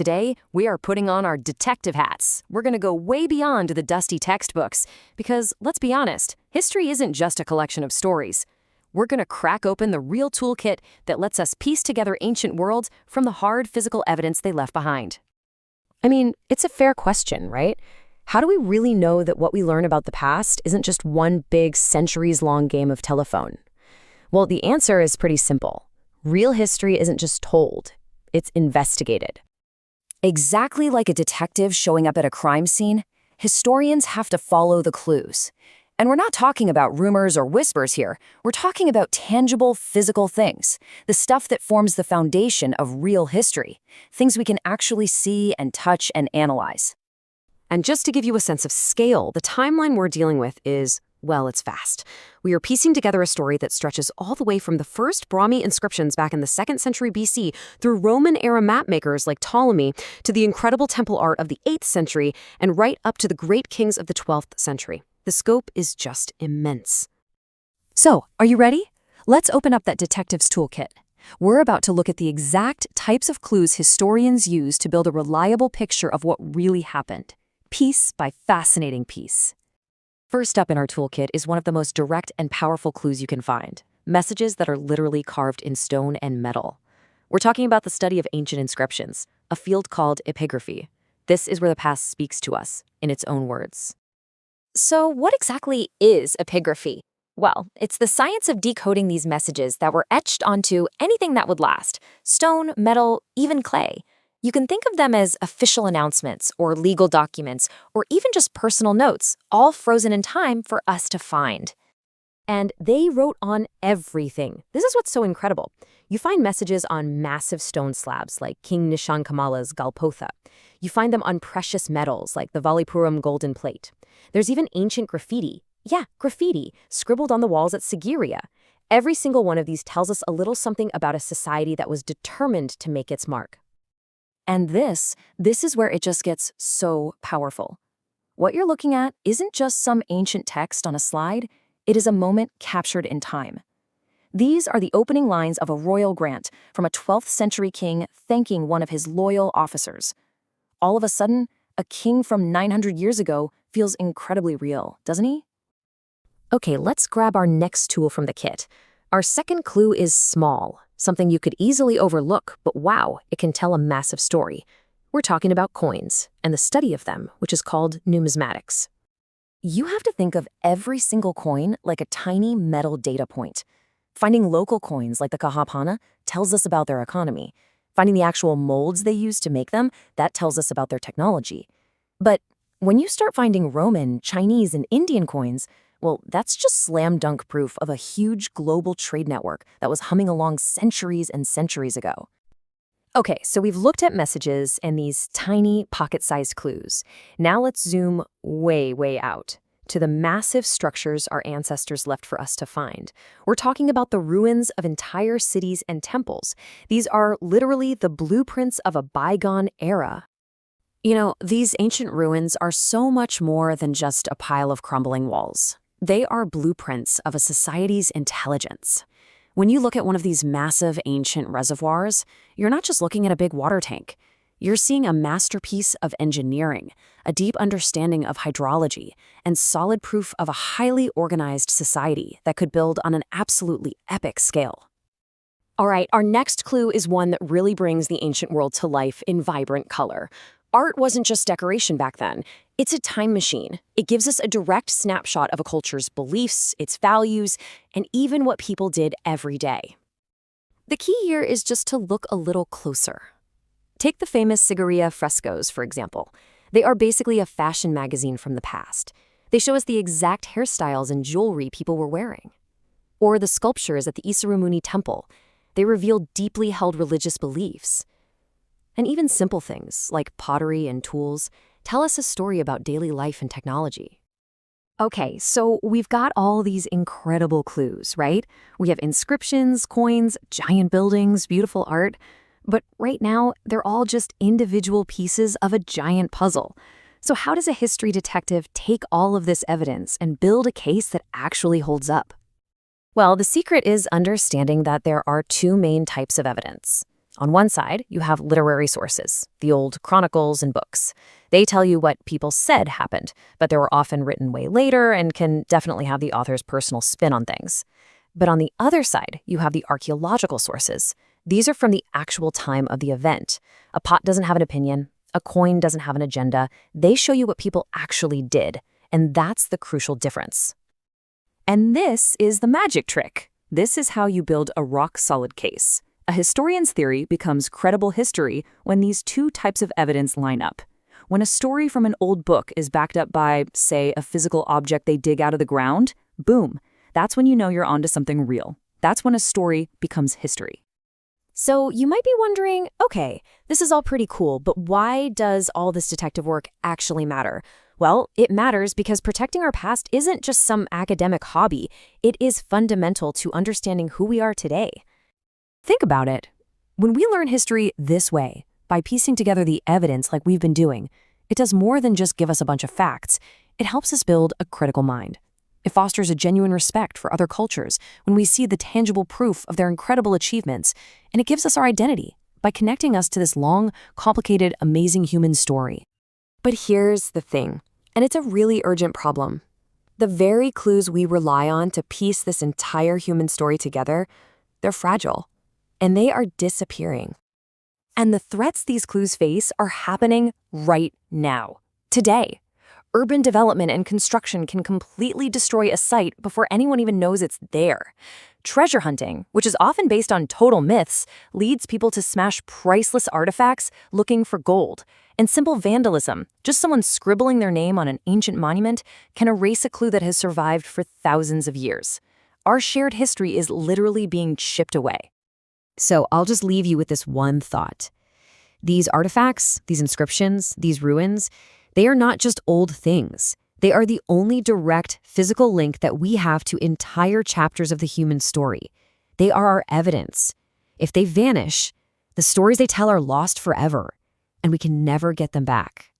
Today, we are putting on our detective hats. We're going to go way beyond the dusty textbooks because, let's be honest, history isn't just a collection of stories. We're going to crack open the real toolkit that lets us piece together ancient worlds from the hard physical evidence they left behind. I mean, it's a fair question, right? How do we really know that what we learn about the past isn't just one big centuries-long game of telephone? Well, the answer is pretty simple. Real history isn't just told, it's investigated. Exactly like a detective showing up at a crime scene, historians have to follow the clues. And we're not talking about rumors or whispers here. We're talking about tangible, physical things, the stuff that forms the foundation of real history, things we can actually see and touch and analyze. And just to give you a sense of scale, the timeline we're dealing with is, well, it's vast. We are piecing together a story that stretches all the way from the first Brahmi inscriptions back in the 2nd century BC through Roman-era mapmakers like Ptolemy to the incredible temple art of the 8th century and right up to the great kings of the 12th century. The scope is just immense. So, are you ready? Let's open up that detective's toolkit. We're about to look at the exact types of clues historians use to build a reliable picture of what really happened, piece by fascinating piece. First up in our toolkit is one of the most direct and powerful clues you can find, messages that are literally carved in stone and metal. We're talking about the study of ancient inscriptions, a field called epigraphy. This is where the past speaks to us, in its own words. So what exactly is epigraphy? Well, it's the science of decoding these messages that were etched onto anything that would last: stone, metal, even clay. You can think of them as official announcements or legal documents or even just personal notes, all frozen in time for us to find. And they wrote on everything. This is what's so incredible. You find messages on massive stone slabs like King Nishankamala's Galpotha. You find them on precious metals like the Valipuram golden plate. There's even ancient graffiti. Yeah, graffiti, scribbled on the walls at Sigiriya. Every single one of these tells us a little something about a society that was determined to make its mark. And this is where it just gets so powerful. What you're looking at isn't just some ancient text on a slide, it is a moment captured in time. These are the opening lines of a royal grant from a 12th century king thanking one of his loyal officers. All of a sudden, a king from 900 years ago feels incredibly real, doesn't he? Okay, let's grab our next tool from the kit. Our second clue is small, something you could easily overlook, but wow, it can tell a massive story. We're talking about coins and the study of them, which is called numismatics. You have to think of every single coin like a tiny metal data point. Finding local coins like the Kahapana tells us about their economy. Finding the actual molds they use to make them, that tells us about their technology. But when you start finding Roman, Chinese, and Indian coins, well, that's just slam dunk proof of a huge global trade network that was humming along centuries and centuries ago. Okay, so we've looked at messages and these tiny pocket-sized clues. Now let's zoom way, way out to the massive structures our ancestors left for us to find. We're talking about the ruins of entire cities and temples. These are literally the blueprints of a bygone era. You know, these ancient ruins are so much more than just a pile of crumbling walls. They are blueprints of a society's intelligence. When you look at one of these massive ancient reservoirs, you're not just looking at a big water tank. You're seeing a masterpiece of engineering, a deep understanding of hydrology, and solid proof of a highly organized society that could build on an absolutely epic scale. All right, our next clue is one that really brings the ancient world to life in vibrant color. Art wasn't just decoration back then. It's a time machine. It gives us a direct snapshot of a culture's beliefs, its values, and even what people did every day. The key here is just to look a little closer. Take the famous Sigiriya frescoes, for example. They are basically a fashion magazine from the past. They show us the exact hairstyles and jewelry people were wearing. Or the sculptures at the Isarumuni temple. They reveal deeply held religious beliefs. And even simple things, like pottery and tools, tell us a story about daily life and technology. Okay, so we've got all these incredible clues, right? We have inscriptions, coins, giant buildings, beautiful art. But right now, they're all just individual pieces of a giant puzzle. So how does a history detective take all of this evidence and build a case that actually holds up? Well, the secret is understanding that there are two main types of evidence: On one side, you have literary sources, the old chronicles and books. They tell you what people said happened, but they were often written way later and can definitely have the author's personal spin on things. But on the other side, you have the archaeological sources. These are from the actual time of the event. A pot doesn't have an opinion. A coin doesn't have an agenda. They show you what people actually did, and that's the crucial difference. And this is the magic trick. This is how you build a rock-solid case. A historian's theory becomes credible history when these two types of evidence line up. When a story from an old book is backed up by, say, a physical object they dig out of the ground, boom, that's when you know you're onto something real. That's when a story becomes history. So you might be wondering, okay, this is all pretty cool, but why does all this detective work actually matter? Well, it matters because protecting our past isn't just some academic hobby. It is fundamental to understanding who we are today. Think about it. When we learn history this way, by piecing together the evidence like we've been doing, it does more than just give us a bunch of facts. It helps us build a critical mind. It fosters a genuine respect for other cultures when we see the tangible proof of their incredible achievements, and it gives us our identity by connecting us to this long, complicated, amazing human story. But here's the thing, and it's a really urgent problem. The very clues we rely on to piece this entire human story together, they're fragile, and they are disappearing. And the threats these clues face are happening right now, today. Urban development and construction can completely destroy a site before anyone even knows it's there. Treasure hunting, which is often based on total myths, leads people to smash priceless artifacts looking for gold. And simple vandalism, just someone scribbling their name on an ancient monument, can erase a clue that has survived for thousands of years. Our shared history is literally being chipped away. So I'll just leave you with this one thought. These artifacts, these inscriptions, these ruins, they are not just old things. They are the only direct physical link that we have to entire chapters of the human story. They are our evidence. If they vanish, the stories they tell are lost forever, and we can never get them back.